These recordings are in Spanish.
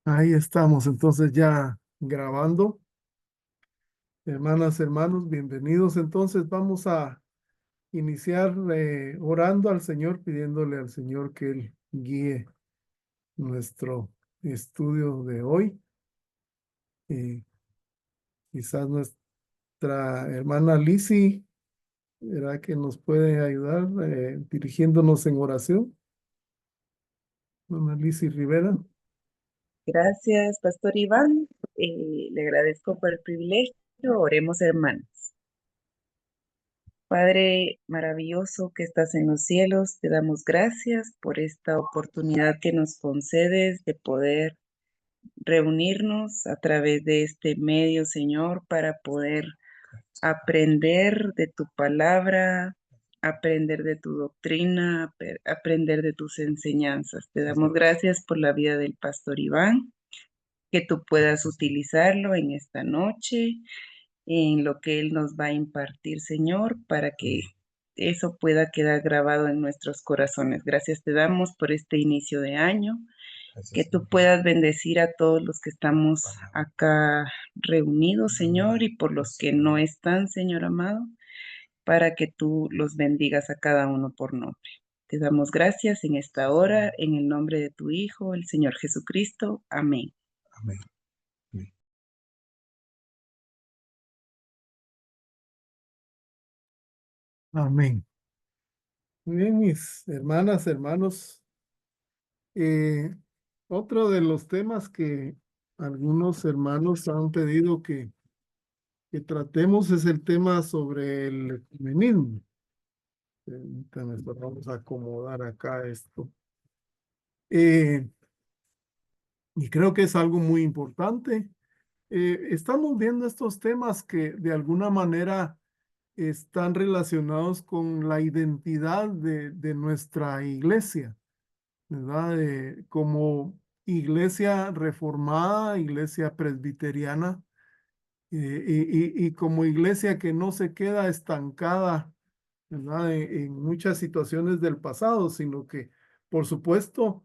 Ahí estamos, entonces ya grabando. Hermanas, hermanos, bienvenidos. Entonces vamos a iniciar orando al Señor, pidiéndole al Señor que Él guíe nuestro estudio de hoy. Y quizás nuestra hermana Lisi, ¿verdad? Que nos puede ayudar dirigiéndonos en oración. Hermana Lisi Rivera. Gracias, Pastor Iván. Le agradezco por el privilegio. Oremos, hermanos. Padre maravilloso que estás en los cielos, te damos gracias por esta oportunidad que nos concedes de poder reunirnos a través de este medio, Señor, para poder aprender de tu palabra, aprender de tu doctrina, aprender de tus enseñanzas. Te damos gracias por la vida del Pastor Iván, que tú puedas utilizarlo en esta noche, en lo que Él nos va a impartir, Señor, para que eso pueda quedar grabado en nuestros corazones. Gracias te damos por este inicio de año, que tú puedas bendecir a todos los que estamos acá reunidos, Señor, y por los que no están, Señor amado, para que tú los bendigas a cada uno por nombre. Te damos gracias en esta hora, en el nombre de tu Hijo, el Señor Jesucristo. Amén. Amén. Amén. Amén. Muy bien, mis hermanas, hermanos. Eh, Otro de los temas que algunos hermanos han pedido que tratemos es el tema sobre el ecumenismo. Permítanme, vamos a acomodar acá esto. Eh, y creo que es algo muy importante. Estamos viendo estos temas que de alguna manera están relacionados con la identidad de nuestra iglesia, ¿verdad? Como iglesia reformada, iglesia presbiteriana, y como iglesia que no se queda estancada, ¿verdad? En muchas situaciones del pasado, sino que, por supuesto,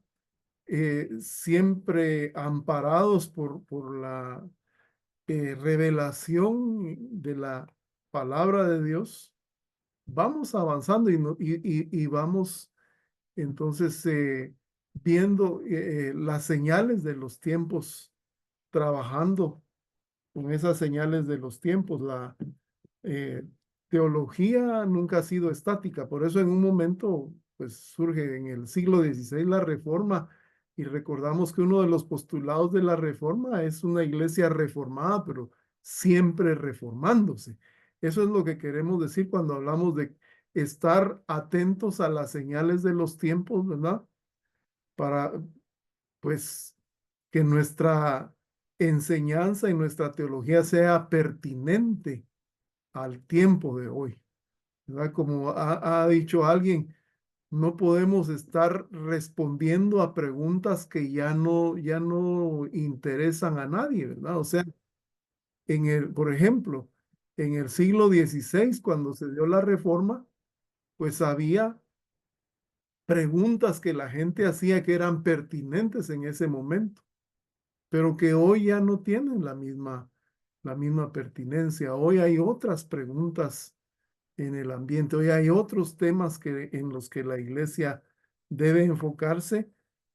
siempre amparados por la revelación de la palabra de Dios, vamos avanzando y vamos entonces viendo las señales de los tiempos, trabajando con esas señales de los tiempos. La eh, teología nunca ha sido estática, por eso en un momento pues surge en el siglo XVI la Reforma y recordamos que uno de los postulados de la Reforma es una iglesia reformada, pero siempre reformándose. Eso es lo que queremos decir cuando hablamos de estar atentos a las señales de los tiempos, ¿verdad? Para pues que nuestra enseñanza y nuestra teología sea pertinente al tiempo de hoy, ¿verdad? Como ha dicho alguien, no podemos estar respondiendo a preguntas que ya no interesan a nadie, ¿verdad? O sea, por ejemplo, en el siglo XVI, cuando se dio la reforma, pues había preguntas que la gente hacía que eran pertinentes en ese momento, pero que hoy ya no tienen la misma pertinencia. Hoy hay otras preguntas en el ambiente, hoy hay otros temas en los que la iglesia debe enfocarse,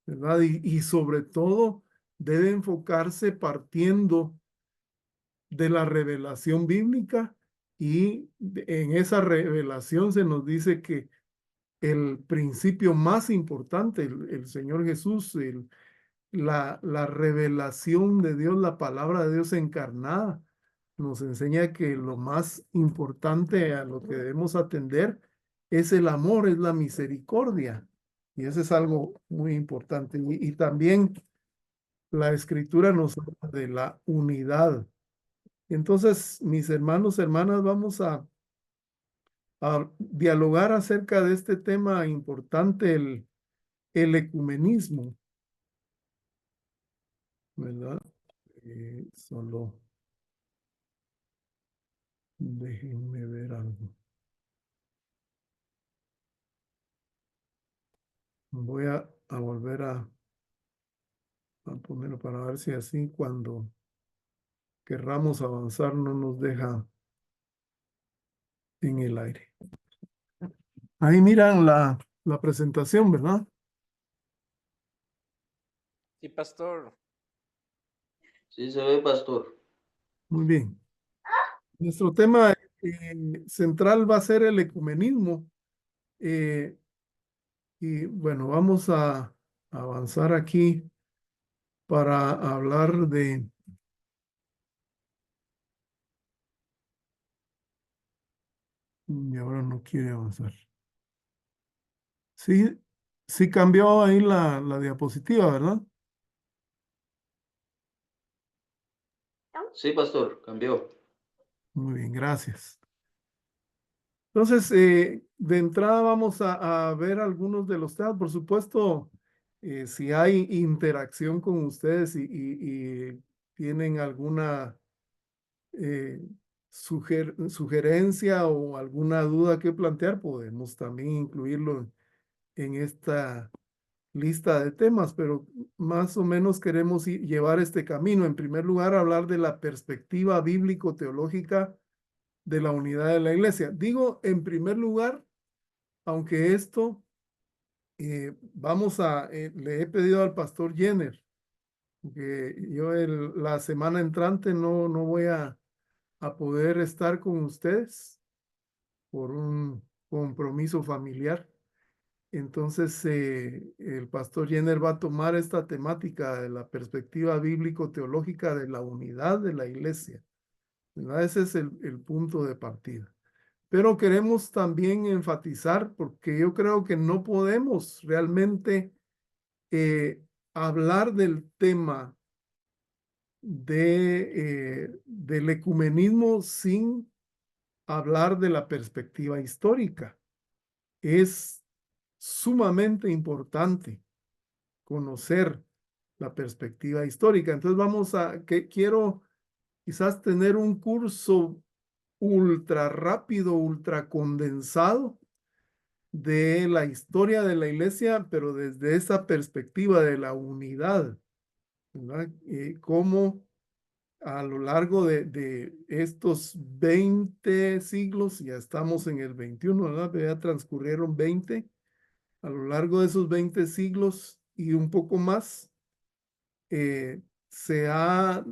¿verdad? Y sobre todo debe enfocarse partiendo de la revelación bíblica y en esa revelación se nos dice que el principio más importante, el Señor Jesús, la revelación de Dios, la palabra de Dios encarnada, nos enseña que lo más importante a lo que debemos atender es el amor, es la misericordia. Y eso es algo muy importante. Y también la escritura nos habla de la unidad. Entonces, mis hermanos, hermanas, vamos a dialogar acerca de este tema importante, el ecumenismo, ¿verdad? Solo déjenme ver algo. Voy a volver a a ponerlo para ver si así cuando querramos avanzar no nos deja en el aire. Ahí miran la presentación, ¿verdad? Sí, pastor. Sí, se ve, pastor. Muy bien. Nuestro tema central va a ser el ecumenismo. eh, y bueno, vamos a avanzar aquí para hablar de... Y ahora no quiere avanzar. Sí, sí cambió ahí la diapositiva, ¿verdad? Sí, pastor, cambió. Muy bien, gracias. Entonces, de entrada vamos a ver algunos de los temas. Por supuesto, si hay interacción con ustedes y tienen alguna eh, sugerencia o alguna duda que plantear, podemos también incluirlo en esta lista de temas, pero más o menos queremos llevar este camino. En primer lugar, hablar de la perspectiva bíblico-teológica de la unidad de la iglesia. Digo, en primer lugar, aunque esto le he pedido al pastor Jenner, que yo la semana entrante no voy a poder estar con ustedes por un compromiso familiar. Entonces, el pastor Jenner va a tomar esta temática de la perspectiva bíblico-teológica de la unidad de la iglesia, ¿verdad? Ese es el punto de partida. Pero queremos también enfatizar, porque yo creo que no podemos realmente hablar del tema del ecumenismo sin hablar de la perspectiva histórica. Es sumamente importante conocer la perspectiva histórica. Entonces quiero quizás tener un curso ultra rápido, ultra condensado de la historia de la iglesia, pero desde esa perspectiva de la unidad, ¿verdad? Cómo a lo largo de estos 20 siglos, ya estamos en el 21, ¿verdad? Ya transcurrieron 20, a lo largo de esos 20 siglos y un poco más, se ha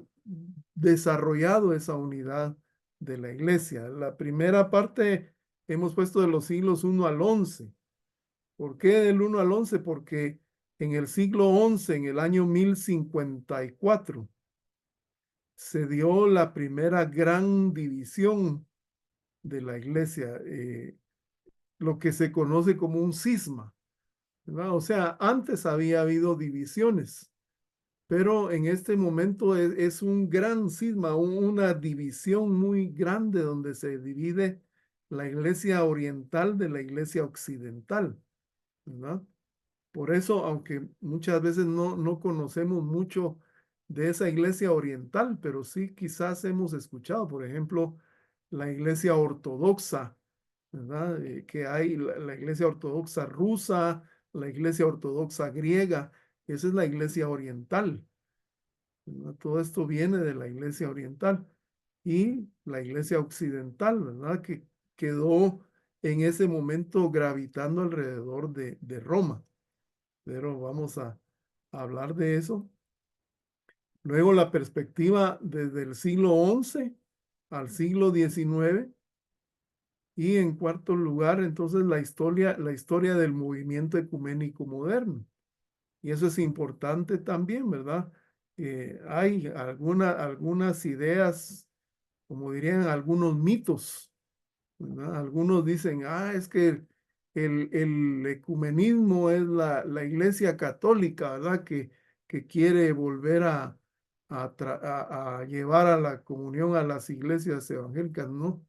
desarrollado esa unidad de la iglesia. La primera parte hemos puesto de los siglos 1 al 11. ¿Por qué del 1 al 11? Porque en el siglo 11, en el año 1054, se dio la primera gran división de la iglesia, lo que se conoce como un cisma, ¿verdad? O sea, antes había habido divisiones, pero en este momento es un gran cisma, una división muy grande donde se divide la iglesia oriental de la iglesia occidental, ¿verdad? Por eso, aunque muchas veces no conocemos mucho de esa iglesia oriental, pero sí quizás hemos escuchado, por ejemplo, la iglesia ortodoxa, ¿verdad? Que hay la iglesia ortodoxa rusa, la iglesia ortodoxa griega, esa es la iglesia oriental, ¿verdad? Todo esto viene de la iglesia oriental y la iglesia occidental, ¿verdad? Que quedó en ese momento gravitando alrededor de Roma, pero vamos a hablar de eso. Luego la perspectiva desde el siglo XI al siglo XIX. Y en cuarto lugar, entonces, la historia del movimiento ecuménico moderno. Y eso es importante también, ¿verdad? Hay algunas ideas, como dirían algunos mitos, ¿verdad? Algunos dicen, es que el ecumenismo es la iglesia católica, ¿verdad? Que quiere volver a llevar a la comunión a las iglesias evangélicas. No,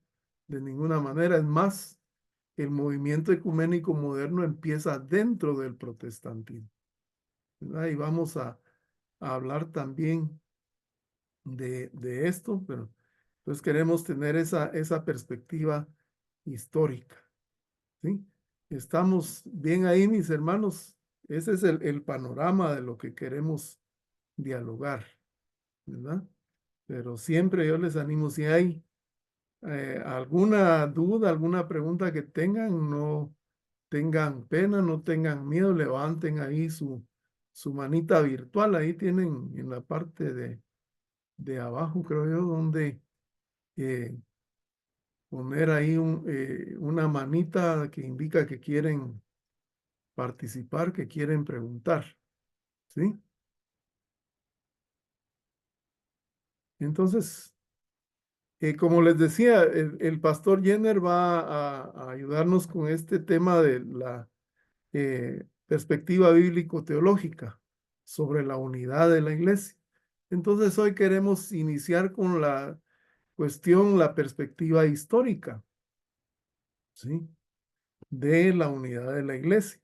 de ninguna manera. Es más, el movimiento ecuménico moderno empieza dentro del protestantismo, ¿verdad? Y vamos a hablar también de esto, pero entonces queremos tener esa perspectiva histórica, ¿sí? Estamos bien ahí, mis hermanos. Ese es el panorama de lo que queremos dialogar, ¿verdad? Pero siempre yo les animo, si hay alguna duda, alguna pregunta que tengan, no tengan pena, no tengan miedo, levanten ahí su manita virtual, ahí tienen en la parte de abajo, creo yo, donde poner ahí una manita que indica que quieren participar, que quieren preguntar, ¿sí? Entonces, como les decía, el pastor Jenner va a ayudarnos con este tema de la perspectiva bíblico-teológica sobre la unidad de la iglesia. Entonces, hoy queremos iniciar con la cuestión, la perspectiva histórica, ¿sí? De la unidad de la iglesia.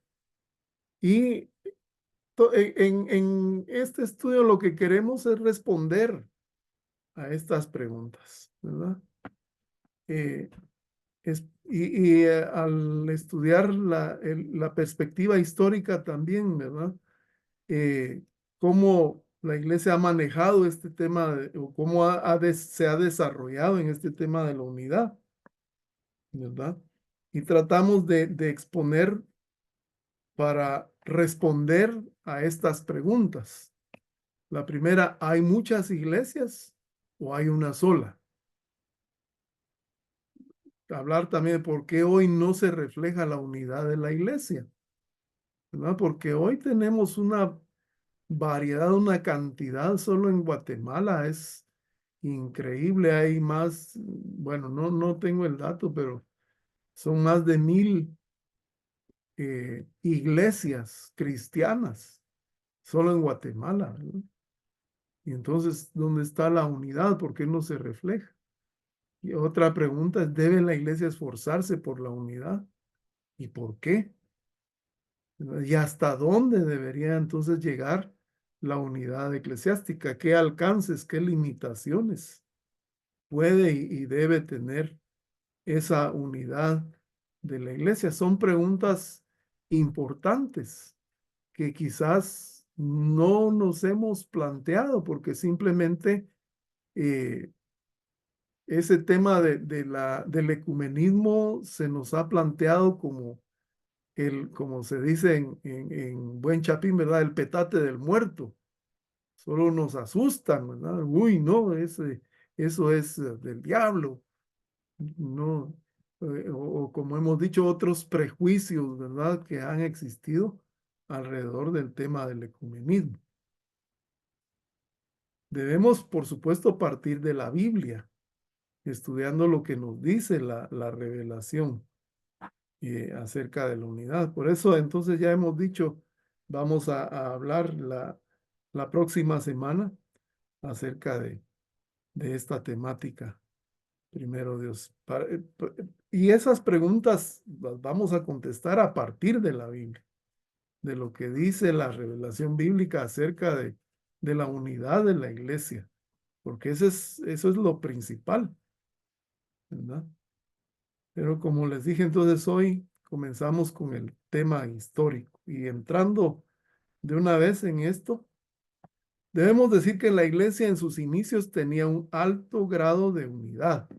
Y en este estudio lo que queremos es responder a estas preguntas, ¿verdad? Al estudiar la perspectiva histórica también, ¿verdad? Cómo la iglesia ha manejado este tema o cómo se ha desarrollado en este tema de la unidad, ¿verdad? Y tratamos de exponer para responder a estas preguntas. La primera, ¿hay muchas iglesias o hay una sola? Hablar también de por qué hoy no se refleja la unidad de la iglesia, ¿verdad? Porque hoy tenemos una variedad, una cantidad, solo en Guatemala es increíble. Hay más, bueno, no tengo el dato, pero son más de 1000 iglesias cristianas, solo en Guatemala, ¿verdad? Y entonces, ¿dónde está la unidad? ¿Por qué no se refleja? Y otra pregunta es, ¿debe la iglesia esforzarse por la unidad? ¿Y por qué? ¿Y hasta dónde debería entonces llegar la unidad eclesiástica? ¿Qué alcances, qué limitaciones puede y debe tener esa unidad de la iglesia? Son preguntas importantes que quizás no nos hemos planteado porque simplemente ese tema del ecumenismo se nos ha planteado como como se dice en buen chapín, ¿verdad? El petate del muerto. Solo nos asustan, ¿verdad? Uy, no, eso es del diablo. No, o como hemos dicho, otros prejuicios, ¿verdad? Que han existido alrededor del tema del ecumenismo. Debemos, por supuesto, partir de la Biblia, estudiando lo que nos dice la revelación acerca de la unidad. Por eso, entonces, ya hemos dicho, vamos a hablar la próxima semana acerca de esta temática. Primero Dios. Y esas preguntas las vamos a contestar a partir de la Biblia, de lo que dice la revelación bíblica acerca de la unidad de la iglesia, porque eso es lo principal, ¿verdad? Pero como les dije, entonces hoy comenzamos con el tema histórico y entrando de una vez en esto, debemos decir que la iglesia en sus inicios tenía un alto grado de unidad.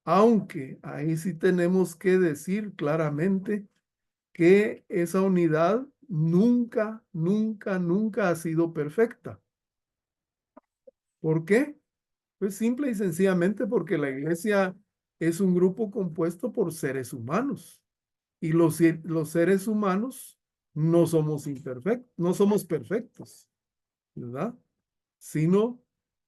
Aunque ahí sí tenemos que decir claramente que esa unidad nunca ha sido perfecta. ¿Por qué? Pues simple y sencillamente porque la iglesia es un grupo compuesto por seres humanos y los seres humanos no somos imperfectos, no somos perfectos, ¿verdad? Sino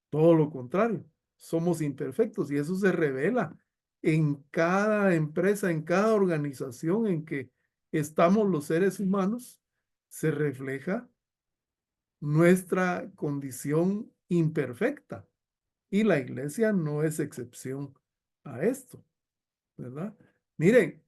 todo lo contrario, somos imperfectos y eso se revela en cada empresa, en cada organización en que estamos los seres humanos, se refleja nuestra condición imperfecta y la iglesia no es excepción a esto, ¿verdad? Miren,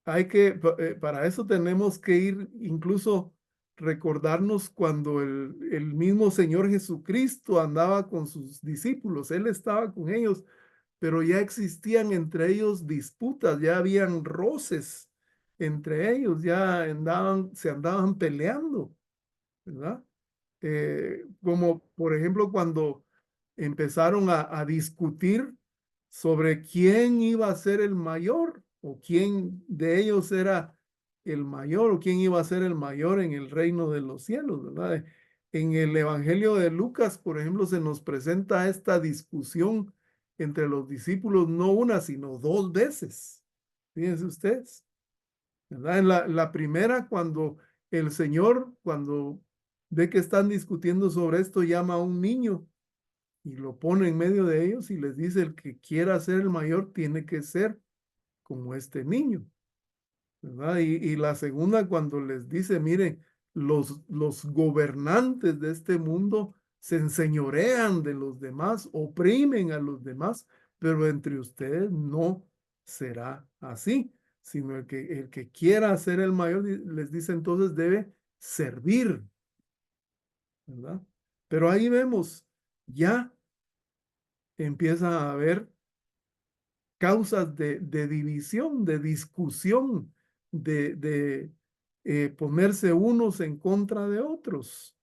para eso tenemos que ir incluso recordarnos cuando el mismo Señor Jesucristo andaba con sus discípulos, Él estaba con ellos, pero ya existían entre ellos disputas, ya habían roces entre ellos, ya se andaban peleando, ¿verdad? como por ejemplo cuando empezaron a discutir sobre quién iba a ser el mayor o quién de ellos era el mayor o quién iba a ser el mayor en el reino de los cielos, ¿verdad? En el Evangelio de Lucas, por ejemplo, se nos presenta esta discusión entre los discípulos no una, sino dos veces. Fíjense ustedes, ¿verdad? En la primera, cuando el Señor, cuando ve que están discutiendo sobre esto, llama a un niño y lo pone en medio de ellos y les dice, el que quiera ser el mayor tiene que ser como este niño, ¿verdad? Y la segunda, cuando les dice, miren, los gobernantes de este mundo se enseñorean de los demás, oprimen a los demás, pero entre ustedes no será así, sino el que quiera ser el mayor, les dice entonces debe servir, ¿verdad? Pero ahí vemos, ya empieza a haber causas de división, de discusión, de ponerse unos en contra de otros,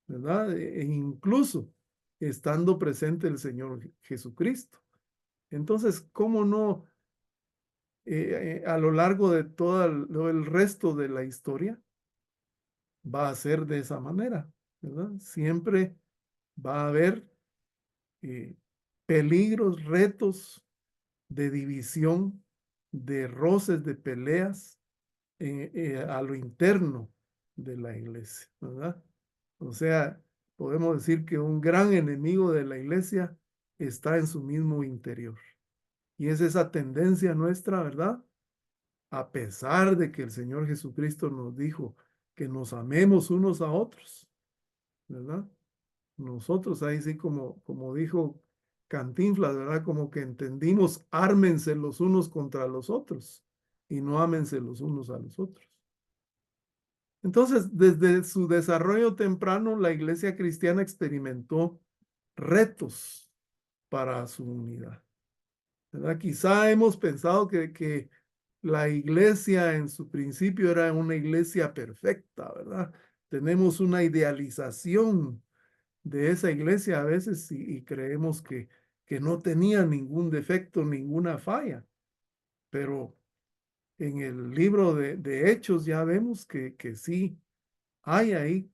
¿verdad? E incluso estando presente el Señor Jesucristo. Entonces, ¿cómo no a lo largo de todo el resto de la historia va a ser de esa manera, ¿verdad? Siempre va a haber peligros, retos de división, de roces, de peleas a lo interno de la iglesia, ¿verdad? O sea, podemos decir que un gran enemigo de la iglesia está en su mismo interior. Y es esa tendencia nuestra, ¿verdad? A pesar de que el Señor Jesucristo nos dijo que nos amemos unos a otros, ¿verdad? Nosotros ahí sí como dijo Cantinflas, ¿verdad? Como que entendimos, ármense los unos contra los otros y no ámense los unos a los otros. Entonces, desde su desarrollo temprano, la iglesia cristiana experimentó retos para su unidad, ¿verdad? Quizá hemos pensado que la iglesia en su principio era una iglesia perfecta, ¿verdad? Tenemos una idealización de esa iglesia a veces y creemos que no tenía ningún defecto, ninguna falla. Pero en el libro de Hechos ya vemos que sí hay ahí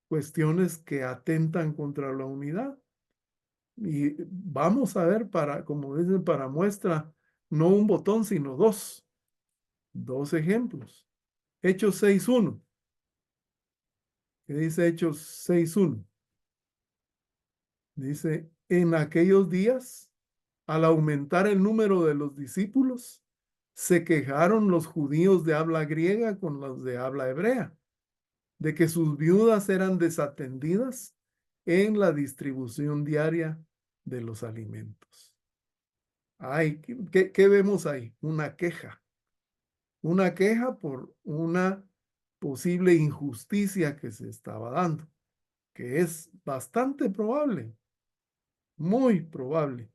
cuestiones que atentan contra la unidad. Y vamos a ver como dicen, para muestra, no un botón, sino dos ejemplos. Hechos 6.1. ¿Qué dice Hechos 6.1? Dice, en aquellos días, al aumentar el número de los discípulos, se quejaron los judíos de habla griega con los de habla hebrea, de que sus viudas eran desatendidas en la distribución diaria de los alimentos. Ay, ¿qué vemos ahí? Una queja por una posible injusticia que se estaba dando, que es bastante probable, muy probable,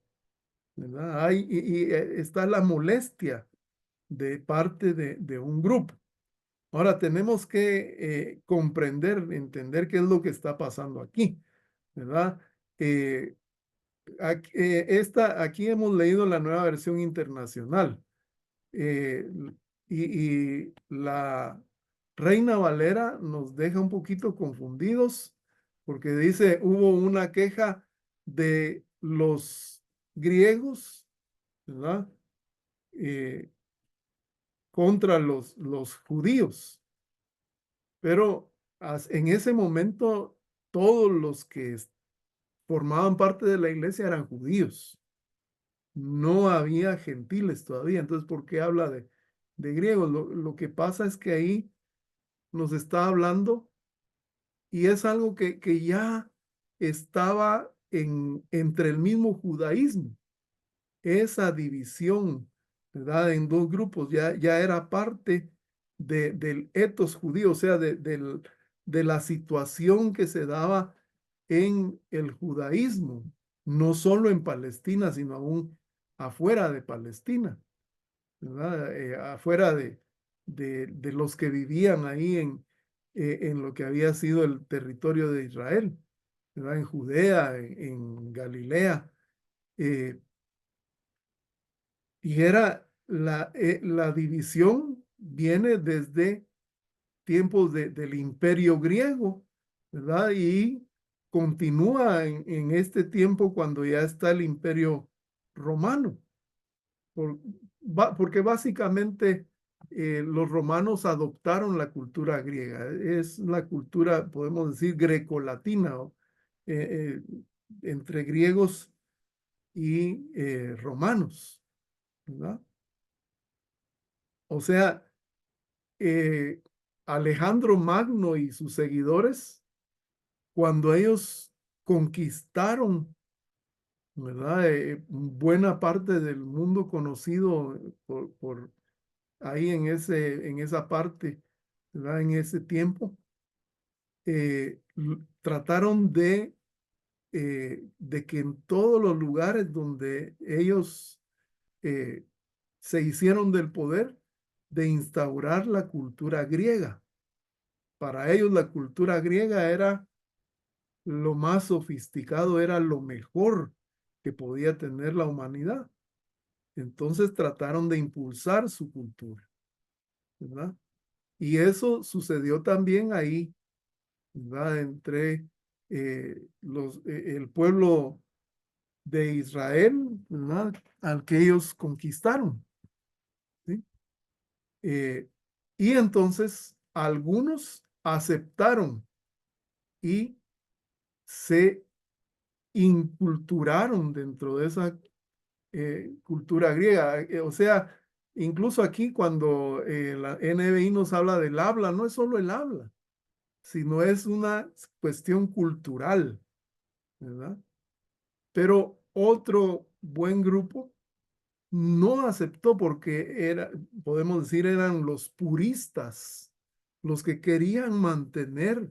¿verdad? Está la molestia de parte de un grupo. Ahora tenemos que comprender, entender qué es lo que está pasando aquí, ¿verdad? Aquí hemos leído la nueva versión internacional eh, y la Reina Valera nos deja un poquito confundidos porque dice, hubo una queja de los griegos, ¿verdad? Eh, contra los judíos. Pero en ese momento todos los que formaban parte de la iglesia eran judíos. No había gentiles todavía. Entonces, ¿por qué habla de griegos? Lo que pasa es que ahí nos está hablando y es algo que ya estaba entre el mismo judaísmo. Esa división, ¿verdad? En dos grupos ya era parte del etos judío, o sea, de la situación que se daba en el judaísmo, no solo en Palestina, sino aún afuera de Palestina, ¿verdad? Afuera de los que vivían ahí en lo que había sido el territorio de Israel, ¿verdad? En Judea, en Galilea. Y era la división viene desde tiempos del imperio griego, ¿verdad? Y continúa en este tiempo cuando ya está el imperio romano, por, porque básicamente los romanos adoptaron la cultura griega, es la cultura, podemos decir, grecolatina, eh, entre griegos y romanos, ¿verdad? O sea, eh, Alejandro Magno y sus seguidores, cuando ellos conquistaron, ¿verdad? Buena parte del mundo conocido por ahí en esa parte, ¿verdad? En ese tiempo, trataron de que en todos los lugares donde ellos eh, se hicieron del poder, de instaurar la cultura griega. Para ellos la cultura griega era lo más sofisticado, era lo mejor que podía tener la humanidad. Entonces trataron de impulsar su cultura, ¿verdad? Y eso sucedió también ahí, ¿verdad? Entre el pueblo de Israel, ¿verdad? Al que ellos conquistaron, ¿sí? Eh, y entonces algunos aceptaron y se inculturaron dentro de esa cultura griega. O sea, incluso aquí cuando la NBI nos habla del habla, no es solo el habla, sino es una cuestión cultural, ¿verdad? Pero otro buen grupo no aceptó porque era, podemos decir, eran los puristas, los que querían mantener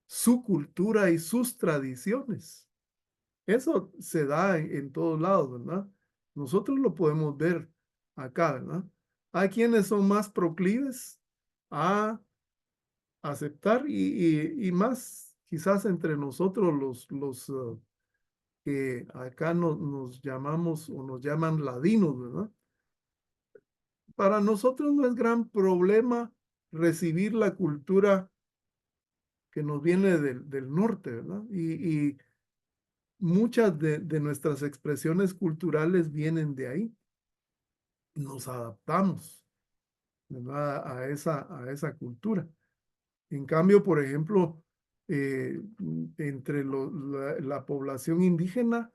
su cultura y sus tradiciones. Eso se da en todos lados, ¿verdad? Nosotros lo podemos ver acá, ¿verdad? Hay quienes son más proclives a aceptar y más quizás entre nosotros los que acá nos llamamos o nos llaman ladinos, ¿verdad? Para nosotros no es gran problema recibir la cultura que nos viene del norte, ¿verdad? Y muchas de nuestras expresiones culturales vienen de ahí. Nos adaptamos, ¿verdad? A esa cultura. En cambio, por ejemplo, entre la población indígena,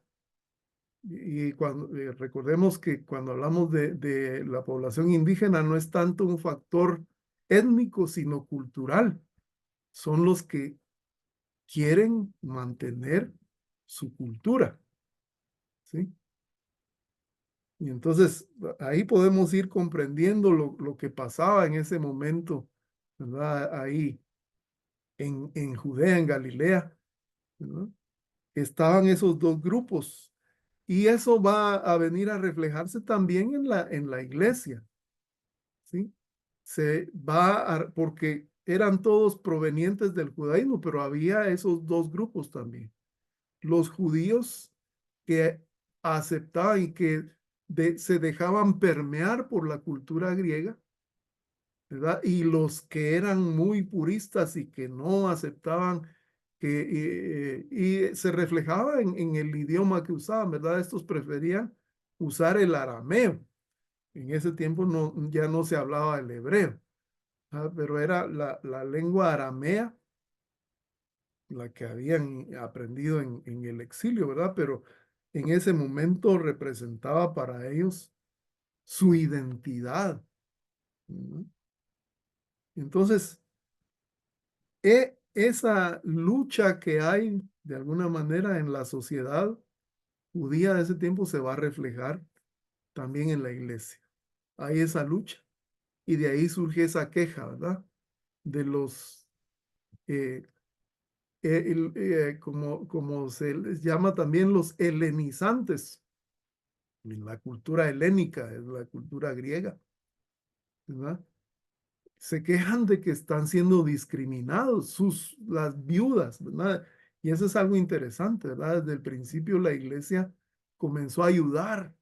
y cuando recordemos que cuando hablamos de la población indígena no es tanto un factor étnico, sino cultural. Son los que quieren mantener su cultura, ¿sí? Y entonces ahí podemos ir comprendiendo lo que pasaba en ese momento, ¿verdad? Ahí en Judea, en Galilea, ¿verdad? Estaban esos dos grupos. Y eso va a venir a reflejarse también en la iglesia, ¿sí? Porque eran todos provenientes del judaísmo, pero había esos dos grupos también. Los judíos que aceptaban y que se dejaban permear por la cultura griega, ¿verdad? Y los que eran muy puristas y que no aceptaban y se reflejaba en el idioma que usaban, ¿verdad? Estos preferían usar el arameo. En ese tiempo ya no se hablaba el hebreo, ¿verdad? Pero era la lengua aramea la que habían aprendido en el exilio, ¿verdad? Pero en ese momento representaba para ellos su identidad, ¿no? Entonces, esa lucha que hay de alguna manera en la sociedad judía de ese tiempo se va a reflejar también en la iglesia. Hay esa lucha y de ahí surge esa queja, ¿verdad? De los, eh, como se les llama también los helenizantes, en la cultura helénica, es la cultura griega, ¿verdad? se quejan de que están siendo discriminados las viudas, ¿verdad? Y eso es algo interesante, ¿verdad? Desde el principio la iglesia comenzó a ayudar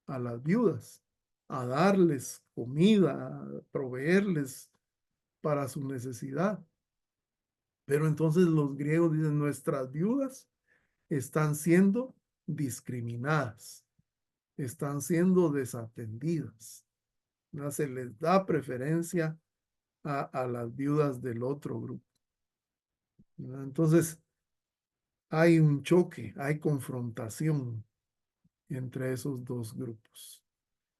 a las viudas, a darles comida, a proveerles para su necesidad. Pero entonces los griegos dicen, nuestras viudas están siendo discriminadas, están siendo desatendidas. ¿No? Se les da preferencia a las viudas del otro grupo. ¿No? Entonces hay un choque, hay confrontación entre esos dos grupos.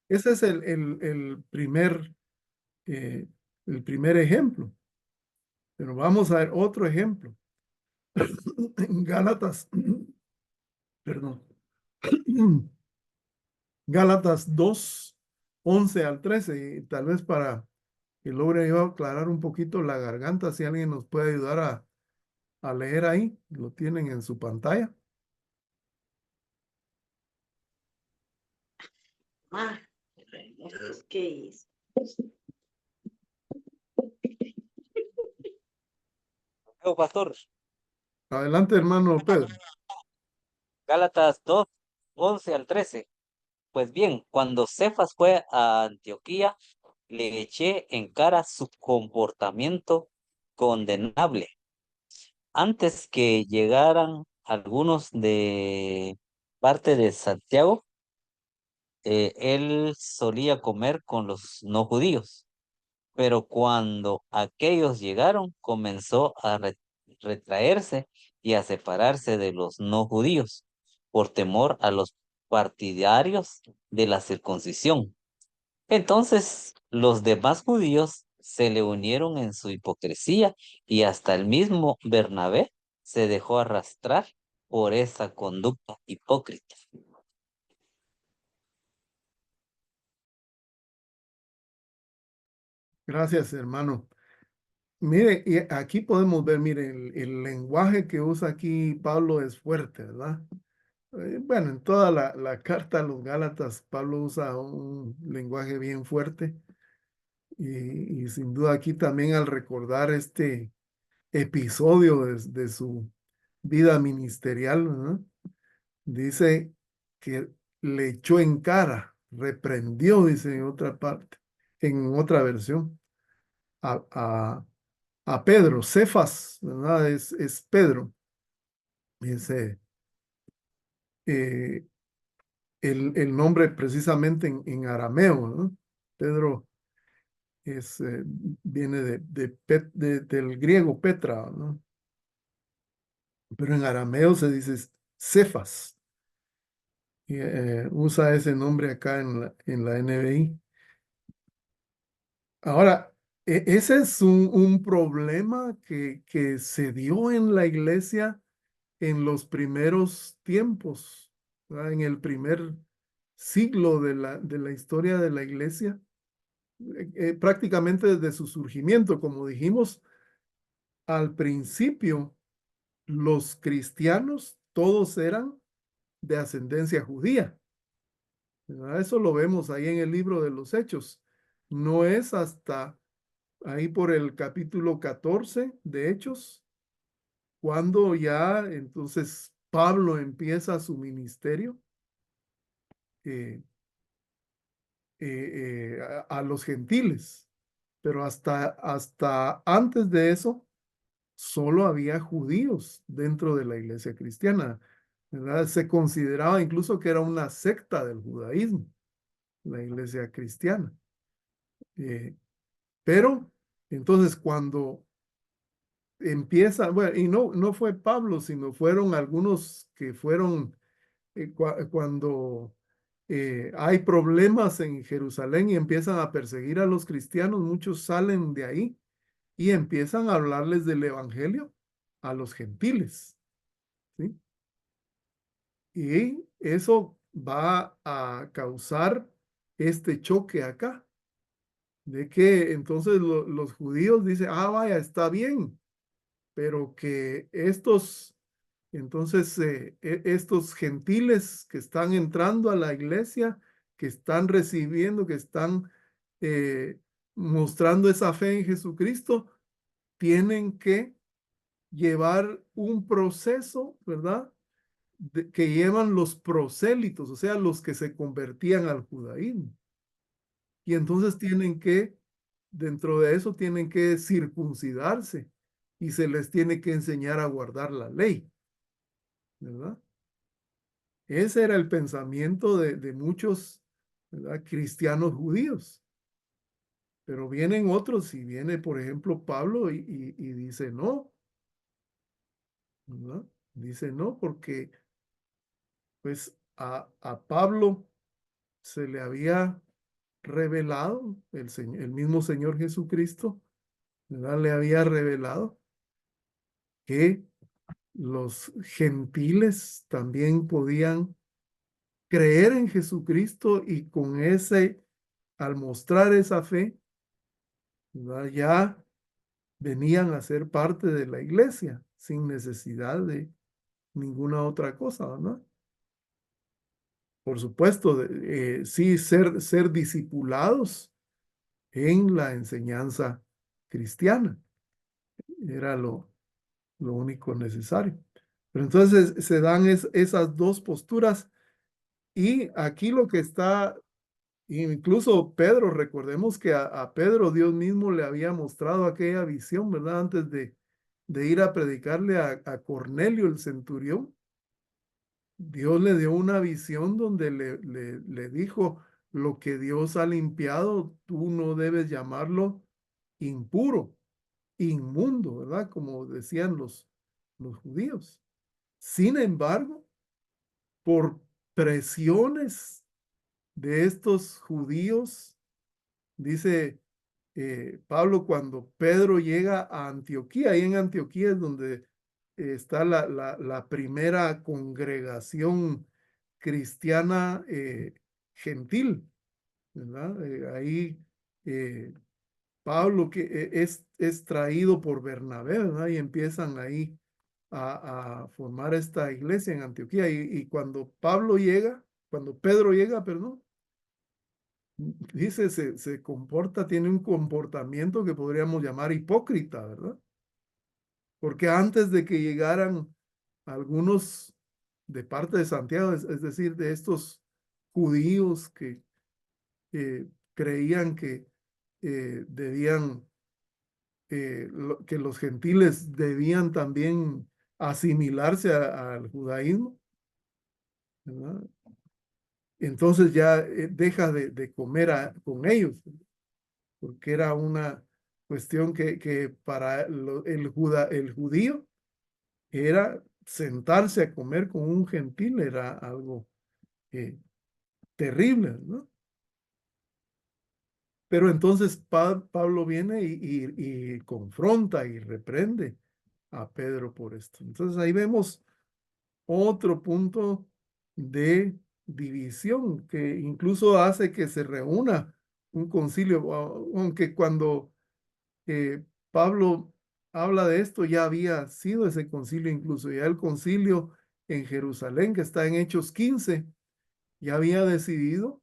Ese es eh, el primer ejemplo. Pero vamos a ver otro ejemplo. En Gálatas, perdón. Gálatas 2, 11 al 13. Y tal vez para que logre yo aclarar un poquito la garganta, si alguien nos puede ayudar a leer ahí, lo tienen en su pantalla. ¿Qué es? Pastor, Adelante, hermano Pedro. Gálatas 2, 11 al 13. Pues bien, cuando Cefas fue a Antioquía, le eché en cara su comportamiento condenable. Antes que llegaran algunos de parte de Santiago, él solía comer con los no judíos. Pero cuando aquellos llegaron, comenzó a retraerse y a separarse de los no judíos, por temor a los partidarios de la circuncisión. Entonces los demás judíos se le unieron en su hipocresía y hasta el mismo Bernabé se dejó arrastrar por esa conducta hipócrita. Gracias, hermano. Mire, y aquí podemos ver, mire, el lenguaje que usa aquí Pablo es fuerte, ¿verdad? Bueno, en toda la carta a los Gálatas, Pablo usa un lenguaje bien fuerte y sin duda aquí también al recordar este episodio de su vida ministerial, ¿verdad? Dice que le echó en cara, reprendió, dice en otra parte, en otra versión, a, a, a Pedro, Cefas, ¿verdad? Es Pedro, dice eh, el nombre precisamente en arameo, ¿no? Pedro viene del griego Petra, ¿no? Pero en arameo se dice Cefas. Y, usa ese nombre acá en la NBI. Ahora, ese es un problema que se dio en la iglesia en los primeros tiempos, ¿verdad? En el primer siglo de la historia de la iglesia, prácticamente desde su surgimiento, como dijimos al principio, los cristianos todos eran de ascendencia judía, ¿verdad? Eso lo vemos ahí en el libro de los Hechos. No es hasta ahí por el capítulo 14 de Hechos, cuando ya entonces Pablo empieza su ministerio eh, a los gentiles, pero hasta antes de eso solo había judíos dentro de la iglesia cristiana, ¿verdad? Se consideraba incluso que era una secta del judaísmo, la iglesia cristiana. Eh, pero entonces cuando empieza, bueno, y no fue Pablo, sino fueron algunos que fueron cuando hay problemas en Jerusalén y empiezan a perseguir a los cristianos, muchos salen de ahí y empiezan a hablarles del evangelio a los gentiles, ¿sí? Y eso va a causar este choque acá, de que entonces los judíos dicen, ah, vaya, está bien, pero que entonces, estos gentiles que están entrando a la iglesia, que están recibiendo, que están mostrando esa fe en Jesucristo, tienen que llevar un proceso, ¿verdad? Que llevan los prosélitos, o sea, los que se convertían al judaísmo. Y entonces tienen que, dentro de eso, tienen que circuncidarse y se les tiene que enseñar a guardar la ley, ¿verdad? Ese era el pensamiento de muchos, ¿verdad?, cristianos judíos. Pero vienen otros y viene, por ejemplo, Pablo y dice no, ¿verdad? Dice no, porque pues a Pablo se le había revelado, el mismo Señor Jesucristo, ¿verdad? Le había revelado que los gentiles también podían creer en Jesucristo y con ese, al mostrar esa fe, ¿verdad?, ya venían a ser parte de la iglesia sin necesidad de ninguna otra cosa, ¿verdad? Por supuesto, sí, ser discipulados en la enseñanza cristiana era lo único necesario. Pero entonces se dan esas dos posturas y aquí lo que está, incluso Pedro, recordemos que a Pedro Dios mismo le había mostrado aquella visión, ¿verdad? Antes de ir a predicarle a Cornelio el centurión. Dios le dio una visión donde le dijo, lo que Dios ha limpiado, tú no debes llamarlo impuro, inmundo, ¿verdad? Como decían los judíos. Sin embargo, por presiones de estos judíos, dice Pablo, cuando Pedro llega a Antioquía, ahí en Antioquía es donde está la primera congregación cristiana gentil, ¿verdad? Ahí Pablo es traído por Bernabé, ¿verdad? Y empiezan ahí a formar esta iglesia en Antioquía. Y cuando cuando Pedro llega, perdón, dice, se comporta, tiene un comportamiento que podríamos llamar hipócrita, ¿verdad? Porque antes de que llegaran algunos de parte de Santiago, es decir, de estos judíos que creían que debían, que los gentiles debían también asimilarse al judaísmo, ¿verdad? Entonces ya deja de comer con ellos, porque era una cuestión que para el judío era sentarse a comer con un gentil, era algo terrible, ¿no? Pero entonces Pablo viene y confronta y reprende a Pedro por esto. Entonces ahí vemos otro punto de división que incluso hace que se reúna un concilio, aunque cuando Pablo habla de esto ya había sido ese concilio, incluso ya el concilio en Jerusalén, que está en Hechos 15, ya había decidido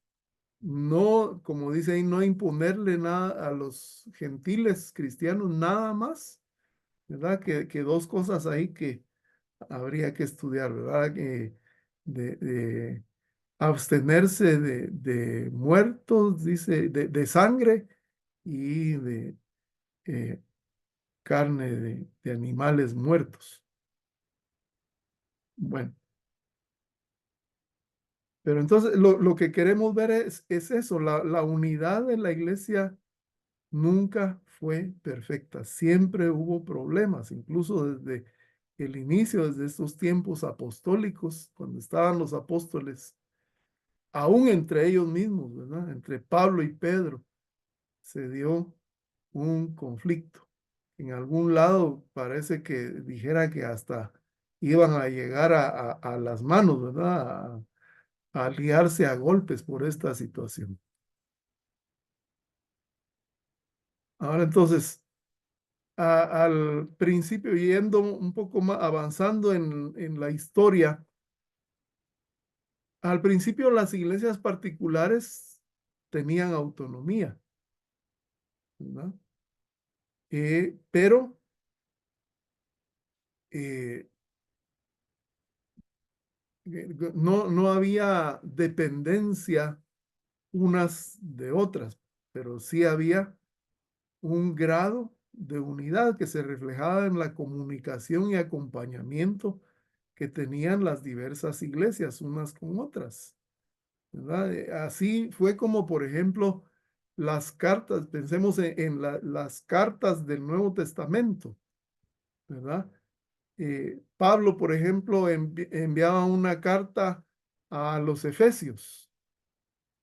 no, como dice ahí, no imponerle nada a los gentiles cristianos, nada más, ¿verdad? Que dos cosas ahí que habría que estudiar, ¿verdad? De abstenerse de muertos, dice, de sangre y de carne de animales muertos. Bueno, pero entonces lo que queremos ver es eso, la unidad de la iglesia nunca fue perfecta, siempre hubo problemas, incluso desde el inicio, desde estos tiempos apostólicos, cuando estaban los apóstoles, aún entre ellos mismos, ¿verdad? Entre Pablo y Pedro, se dio un conflicto. En algún lado parece que dijera que hasta iban a llegar a las manos, ¿verdad? A aliarse a golpes por esta situación. Ahora entonces, al principio, yendo un poco más, avanzando en la historia, al principio las iglesias particulares tenían autonomía, ¿verdad? Pero no había dependencia unas de otras, pero sí había un grado de unidad que se reflejaba en la comunicación y acompañamiento que tenían las diversas iglesias unas con otras, ¿verdad? Así fue como, por ejemplo, las cartas, pensemos en las cartas del Nuevo Testamento, ¿verdad? Pablo, por ejemplo, enviaba una carta a los Efesios,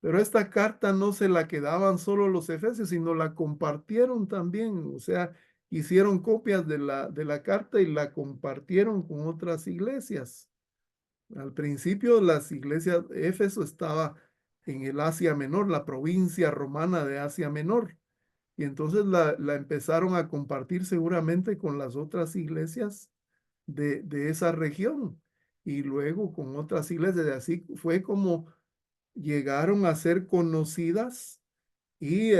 pero esta carta no se la quedaban solo los efesios, sino la compartieron también. O sea, hicieron copias de la carta y la compartieron con otras iglesias. Al principio, las iglesias, Éfeso estaba en el Asia Menor, la provincia romana de Asia Menor. Y entonces la empezaron a compartir seguramente con las otras iglesias de esa región. Y luego con otras iglesias. Así fue como llegaron a ser conocidas y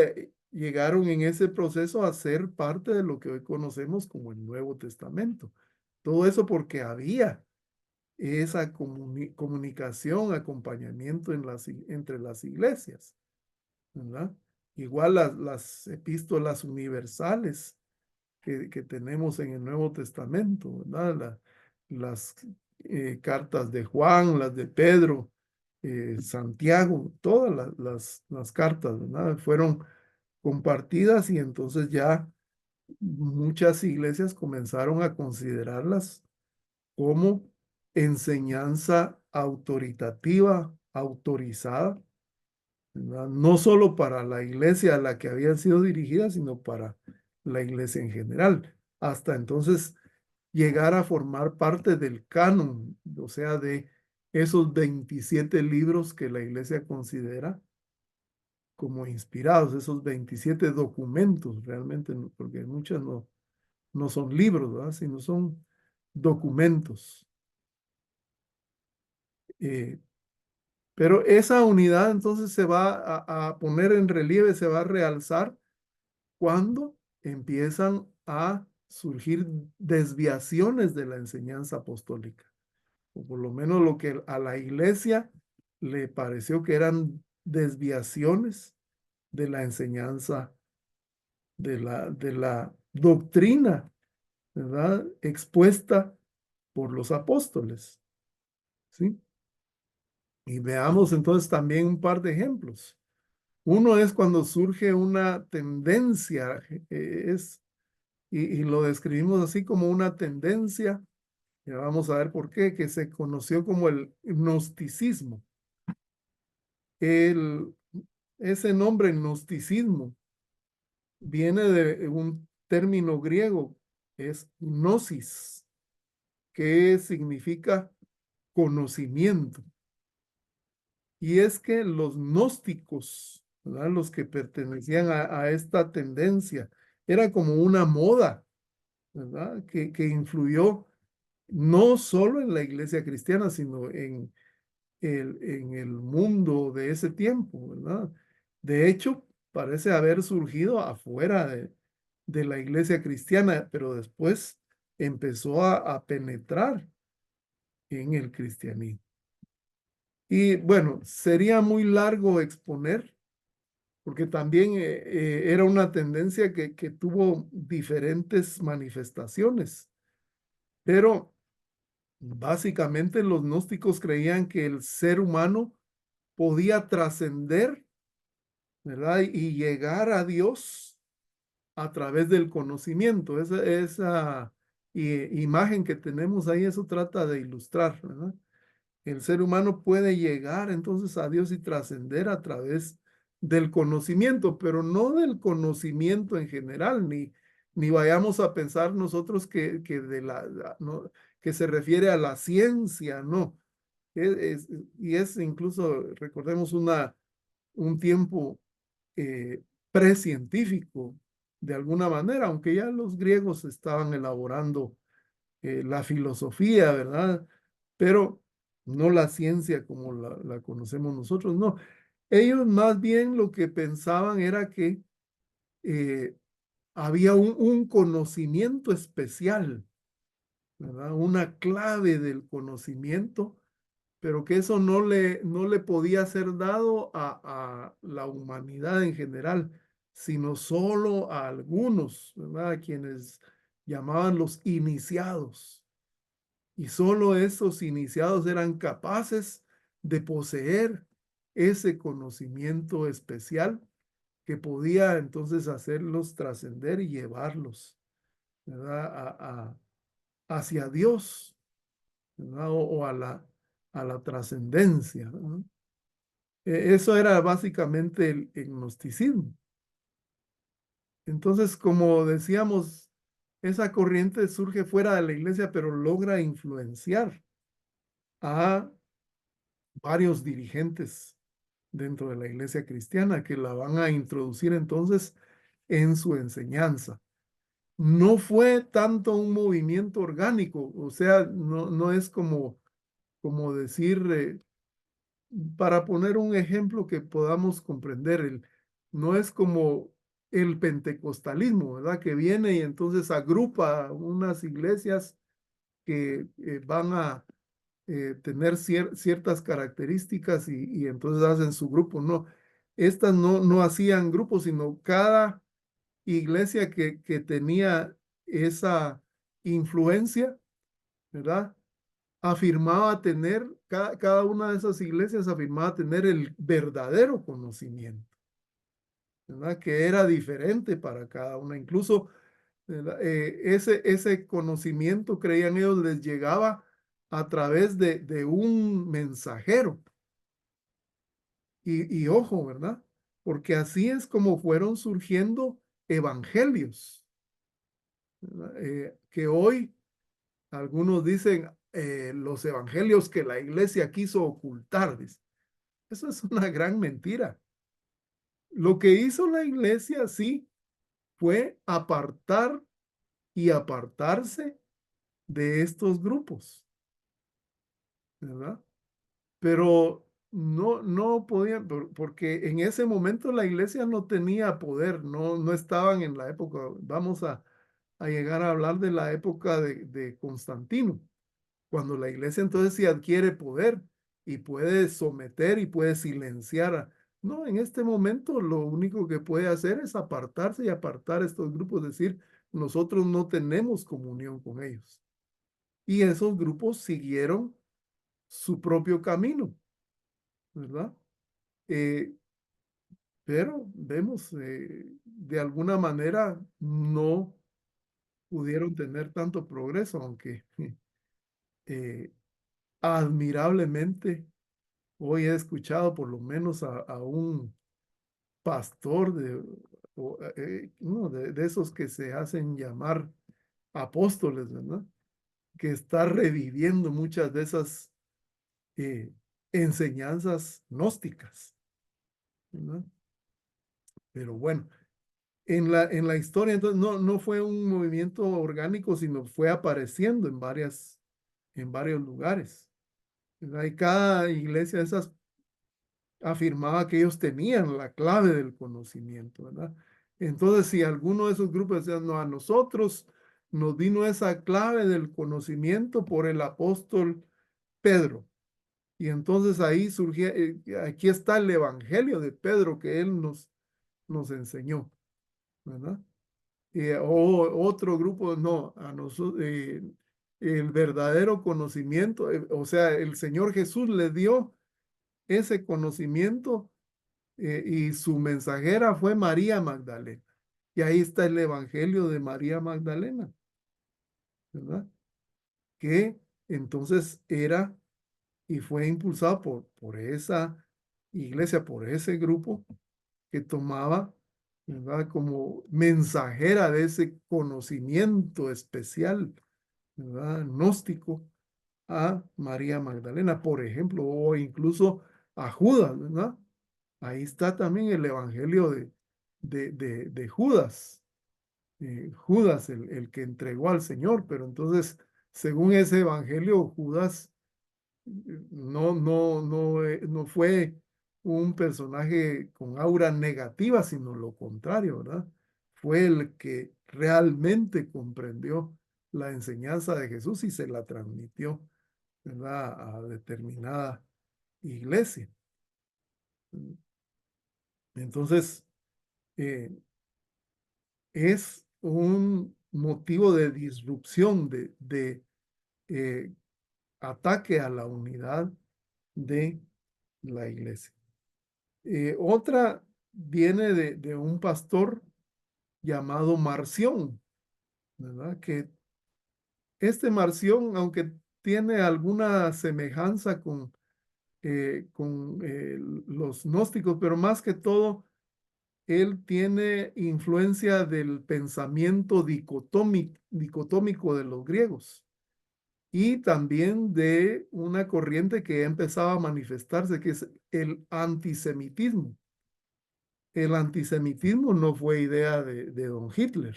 llegaron en ese proceso a ser parte de lo que hoy conocemos como el Nuevo Testamento. Todo eso porque había esa comunicación, acompañamiento entre las iglesias, ¿verdad? Igual las epístolas universales que tenemos en el Nuevo Testamento, ¿verdad? Las cartas de Juan, las de Pedro, Santiago, todas las cartas, ¿verdad? Fueron compartidas y entonces ya muchas iglesias comenzaron a considerarlas como enseñanza autoritativa, autorizada, ¿verdad? No solo para la iglesia a la que habían sido dirigidas, sino para la iglesia en general. Hasta entonces llegar a formar parte del canon, o sea, de esos 27 libros que la iglesia considera como inspirados, esos 27 documentos realmente, porque muchas no son libros, ¿verdad? Sino son documentos. Pero esa unidad entonces se va a poner en relieve, se va a realzar cuando empiezan a surgir desviaciones de la enseñanza apostólica, o por lo menos lo que a la iglesia le pareció que eran desviaciones de la enseñanza, de la doctrina, ¿verdad? Expuesta por los apóstoles, ¿sí? Y veamos entonces también un par de ejemplos. Uno es cuando surge una tendencia, y lo describimos así como una tendencia, ya vamos a ver por qué, que se conoció como el gnosticismo. Ese nombre gnosticismo viene de un término griego, es gnosis, que significa conocimiento. Y es que los gnósticos, ¿verdad? Los que pertenecían a esta tendencia, era como una moda, ¿verdad? Que influyó no solo en la iglesia cristiana, sino en el mundo de ese tiempo, ¿verdad? De hecho, parece haber surgido afuera de la iglesia cristiana, pero después empezó a penetrar en el cristianismo. Y bueno, sería muy largo exponer, porque también era una tendencia que tuvo diferentes manifestaciones, pero básicamente los gnósticos creían que el ser humano podía trascender, ¿verdad? Y llegar a Dios a través del conocimiento. Esa imagen que tenemos ahí, eso trata de ilustrar, ¿verdad? El ser humano puede llegar entonces a Dios y trascender a través del conocimiento, pero no del conocimiento en general, ni vayamos a pensar nosotros no, que se refiere a la ciencia, no. Y es incluso, recordemos, un tiempo precientífico de alguna manera, aunque ya los griegos estaban elaborando la filosofía, ¿verdad? Pero no la ciencia como la conocemos nosotros, no. Ellos más bien lo que pensaban era que había un conocimiento especial, ¿verdad? Una clave del conocimiento, pero que eso no le podía ser dado a la humanidad en general, sino solo a algunos, ¿verdad? A quienes llamaban los iniciados. Y solo esos iniciados eran capaces de poseer ese conocimiento especial que podía entonces hacerlos trascender y llevarlos, ¿verdad? Hacia Dios, ¿verdad? O a la trascendencia, ¿verdad? Eso era básicamente el gnosticismo. Entonces, como decíamos, esa corriente surge fuera de la iglesia, pero logra influenciar a varios dirigentes dentro de la iglesia cristiana que la van a introducir entonces en su enseñanza. No fue tanto un movimiento orgánico, o sea, no es como decir, para poner un ejemplo que podamos comprender, no es como el pentecostalismo, ¿verdad? Que viene y entonces agrupa unas iglesias que van a tener ciertas características y entonces hacen su grupo. No, estas no hacían grupos, sino cada iglesia que tenía esa influencia, ¿verdad? Afirmaba tener, cada una de esas iglesias afirmaba tener el verdadero conocimiento, ¿verdad? Que era diferente para cada una. Incluso, ¿verdad? Ese conocimiento, creían ellos, les llegaba a través de un mensajero. Y ojo, ¿verdad? Porque así es como fueron surgiendo evangelios, ¿verdad? Que hoy algunos dicen los evangelios que la iglesia quiso ocultar. Dice. Eso es una gran mentira. Lo que hizo la iglesia, sí, fue apartar y apartarse de estos grupos, ¿verdad? Pero no podían, porque en ese momento la iglesia no tenía poder, no estaban en la época, vamos a llegar a hablar de la época de Constantino, cuando la iglesia entonces sí adquiere poder y puede someter y puede silenciar. No, en este momento lo único que puede hacer es apartarse y apartar estos grupos, decir, nosotros no tenemos comunión con ellos. Y esos grupos siguieron su propio camino, ¿verdad? Eh, pero vemos, de alguna manera no pudieron tener tanto progreso, aunque eh, admirablemente hoy he escuchado por lo menos a un pastor de esos que se hacen llamar apóstoles, ¿verdad? Que está reviviendo muchas de esas eh, enseñanzas gnósticas, ¿verdad? Pero bueno, en la historia entonces no fue un movimiento orgánico, sino fue apareciendo en varios lugares, ¿verdad? Y cada iglesia de esas afirmaba que ellos tenían la clave del conocimiento, ¿verdad? Entonces, si alguno de esos grupos decía, no, a nosotros nos vino esa clave del conocimiento por el apóstol Pedro. Y entonces ahí surgía, aquí está el evangelio de Pedro que él nos enseñó, ¿verdad? O otro grupo, no, a nosotros, el verdadero conocimiento, o sea, el Señor Jesús le dio ese conocimiento y su mensajera fue María Magdalena. Y ahí está el Evangelio de María Magdalena, ¿verdad? Que entonces era y fue impulsado por esa iglesia, por ese grupo que tomaba, ¿verdad? Como mensajera de ese conocimiento especial, ¿verdad? Gnóstico a María Magdalena, por ejemplo, o incluso a Judas, ¿verdad? Ahí está también el evangelio de Judas. Judas, el que entregó al Señor, pero entonces, según ese evangelio, Judas no fue un personaje con aura negativa, sino lo contrario, ¿verdad? fue el que realmente comprendió la enseñanza de Jesús y se la transmitió, ¿verdad?, a determinada iglesia. Entonces, es un motivo de disrupción, de ataque a la unidad de la iglesia. Otra viene de un pastor llamado Marción, ¿verdad? Que este Marción, aunque tiene alguna semejanza con los gnósticos, pero más que todo, él tiene influencia del pensamiento dicotómico de los griegos y también de una corriente que empezaba a manifestarse, que es el antisemitismo. El antisemitismo no fue idea de don Hitler,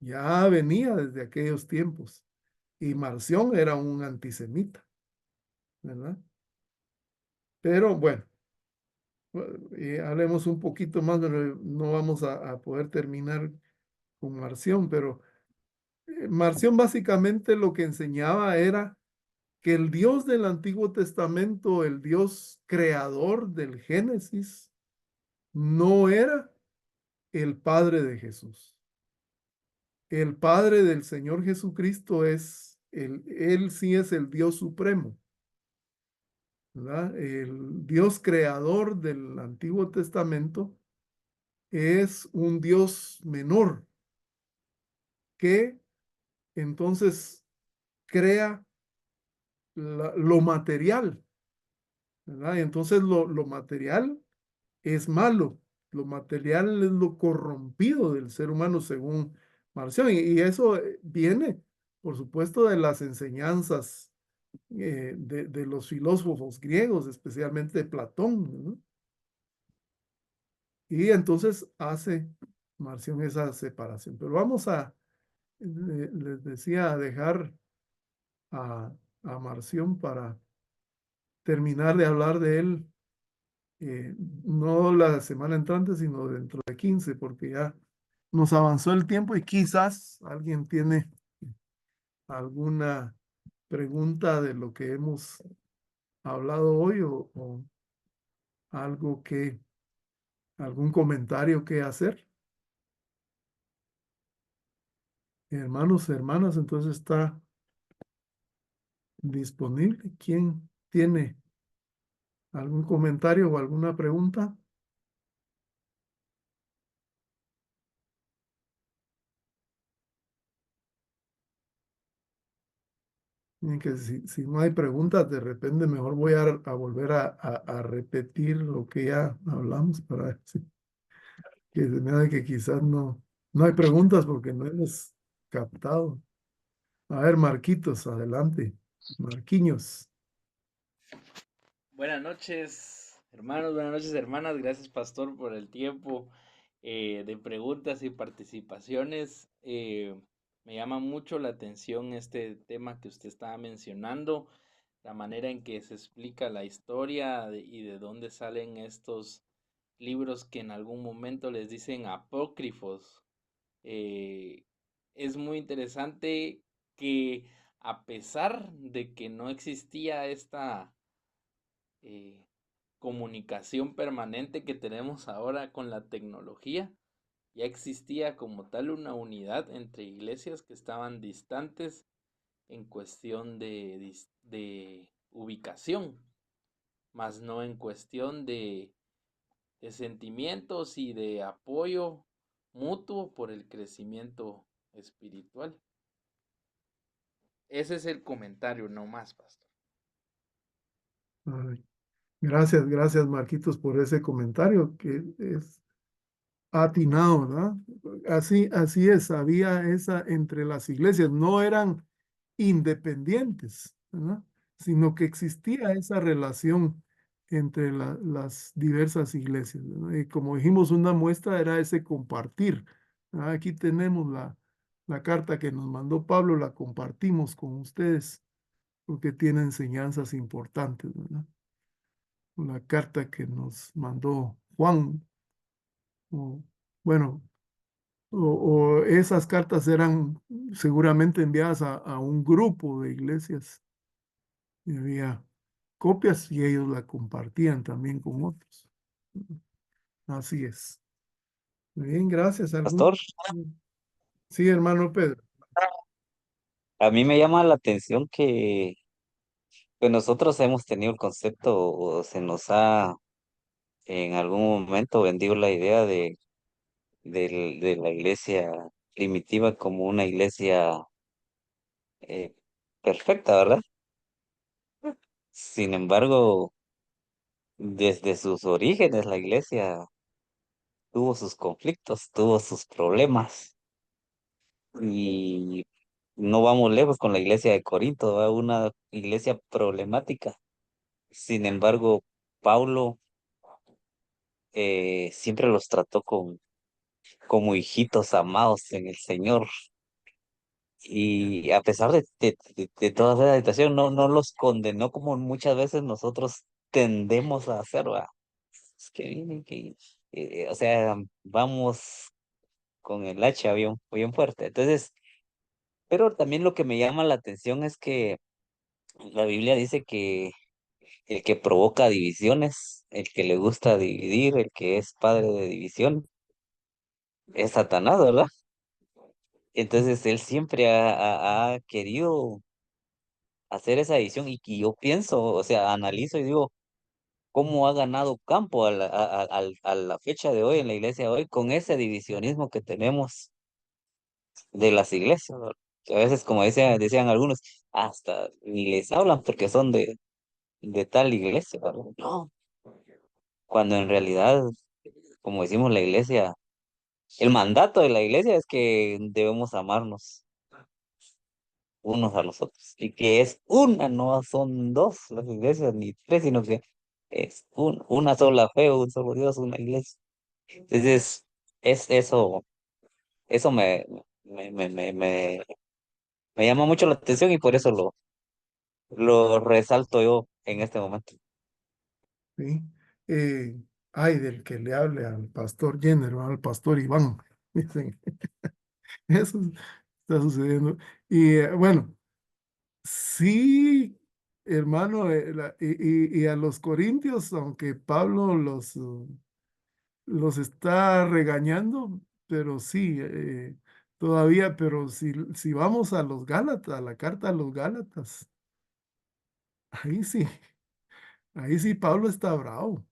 ya venía desde aquellos tiempos y Marción era un antisemita, ¿verdad? Pero bueno, hablemos un poquito más, pero no vamos a poder terminar con Marción, pero Marción básicamente lo que enseñaba era que el Dios del Antiguo Testamento, el Dios creador del Génesis, no era el Padre de Jesús. El Padre del Señor Jesucristo él sí es el Dios supremo, ¿verdad? El Dios creador del Antiguo Testamento es un Dios menor que entonces crea lo material, ¿verdad? Entonces lo material es malo, lo material es lo corrompido del ser humano según Marción, y eso viene, por supuesto, de las enseñanzas de los filósofos griegos, especialmente de Platón, ¿no? Y entonces hace Marción esa separación. Pero vamos les decía, a dejar a, a Marción para terminar de hablar de él, no la semana entrante, sino dentro de 15, porque ya nos avanzó el tiempo y quizás alguien tiene alguna pregunta de lo que hemos hablado hoy o algo algún comentario que hacer. Hermanos, hermanas, entonces está disponible. ¿Quién tiene algún comentario o alguna pregunta? Y que si no hay preguntas, de repente mejor voy a volver a repetir lo que ya hablamos para ver que se me da que quizás no hay preguntas porque no hemos captado. A ver, Marquitos, adelante. Marquiños. Buenas noches, hermanos, buenas noches, hermanas. Gracias, pastor, por el tiempo de preguntas y participaciones. Me llama mucho la atención este tema que usted estaba mencionando, la manera en que se explica la historia y de dónde salen estos libros que en algún momento les dicen apócrifos. Eh, es muy interesante que a pesar de que no existía esta eh, comunicación permanente que tenemos ahora con la tecnología, ya existía como tal una unidad entre iglesias que estaban distantes en cuestión de ubicación, más no en cuestión de sentimientos y de apoyo mutuo por el crecimiento espiritual. Ese es el comentario, no más, pastor. Ay, gracias, Marquitos, por ese comentario que es atinado, ¿verdad? Así es, había esa entre las iglesias, no eran independientes, ¿verdad? Sino que existía esa relación entre las diversas iglesias, ¿verdad? Y como dijimos, una muestra era ese compartir, ¿verdad? Aquí tenemos la carta que nos mandó Pablo, la compartimos con ustedes porque tiene enseñanzas importantes, ¿verdad? La carta que nos mandó Juan, o, bueno, o esas cartas eran seguramente enviadas a un grupo de iglesias y había copias y ellos la compartían también con otros. Así es. Muy bien, gracias. Pastor, Sí, hermano Pedro. a mí me llama la atención que pues nosotros hemos tenido el concepto, o se nos ha en algún momento vendido la idea de la iglesia primitiva como una iglesia eh, perfecta, ¿verdad? Sin embargo, desde sus orígenes la iglesia tuvo sus conflictos, tuvo sus problemas y no vamos lejos con la iglesia de Corinto, ¿verdad? Una iglesia problemática. Sin embargo, Pablo siempre los trató como hijitos amados en el Señor. Y a pesar de toda esa situación, no los condenó como muchas veces nosotros tendemos a hacer, ¿verdad? Es que vienen que, o sea, vamos con el hacha bien, bien fuerte. Entonces, pero también lo que me llama la atención es que la Biblia dice que el que provoca divisiones, el que le gusta dividir, el que es padre de división, es Satanás, ¿verdad? Entonces él siempre ha querido hacer esa división y yo pienso, o sea, analizo y digo, ¿cómo ha ganado campo a la fecha de hoy en la iglesia de hoy con ese divisionismo que tenemos de las iglesias, ¿verdad? Que a veces, como decían algunos, hasta ni les hablan porque son de tal iglesia, ¿verdad? No, cuando en realidad, como decimos la iglesia, el mandato de la iglesia es que debemos amarnos unos a los otros y que es una, no son dos las iglesias ni tres, sino que es una sola fe, un solo Dios, una iglesia. Entonces, es eso me, me, me, me, me llama mucho la atención y por eso lo resalto yo en este momento. Sí. Eh, Ay del que le hable al pastor Jenner o al pastor Iván. Dicen, eso está sucediendo. Y bueno, sí, hermano, y a los corintios, aunque Pablo los está regañando, pero sí, todavía, pero si vamos a los Gálatas, a la carta a los Gálatas, ahí sí, ahí sí Pablo está bravo.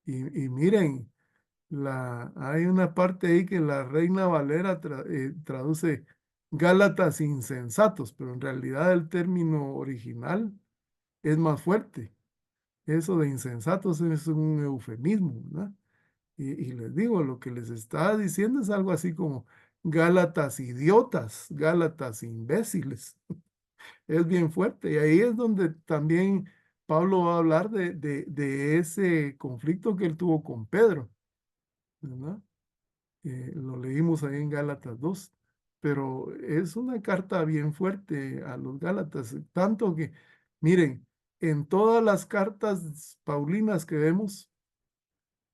Y miren, hay una parte ahí que la Reina Valera traduce Gálatas insensatos, pero en realidad el término original es más fuerte. Eso de insensatos es un eufemismo, ¿verdad? Y les digo, lo que les está diciendo es algo así como Gálatas idiotas, Gálatas imbéciles. Es bien fuerte. Y ahí es donde también Pablo va a hablar de ese conflicto que él tuvo con Pedro, ¿verdad? Lo leímos ahí en Gálatas 2, pero es una carta bien fuerte a los Gálatas, tanto que, miren, en todas las cartas paulinas que vemos,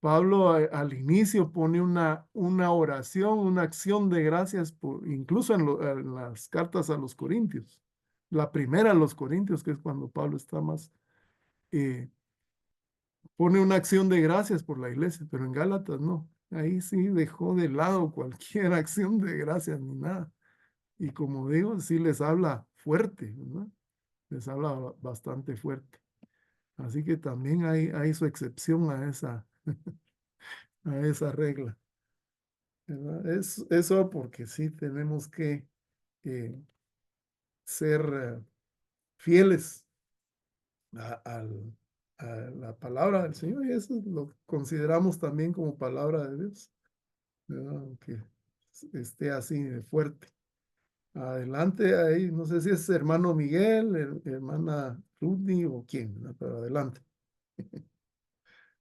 Pablo al inicio pone una oración, una acción de gracias, incluso en las cartas a los Corintios. La primera a los Corintios, que es cuando Pablo está más, eh, pone una acción de gracias por la iglesia, pero en Gálatas no. Ahí sí dejó de lado cualquier acción de gracias ni nada. Y como digo, sí les habla fuerte, ¿verdad? Les habla bastante fuerte. Así que también hay su excepción a esa regla, ¿verdad? Es eso porque sí tenemos que ser fieles a la palabra del Señor y eso lo consideramos también como palabra de Dios, ¿verdad? Aunque esté así de fuerte. Adelante ahí, no sé si es hermano Miguel, hermana Rudy o quién, ¿verdad? Pero adelante.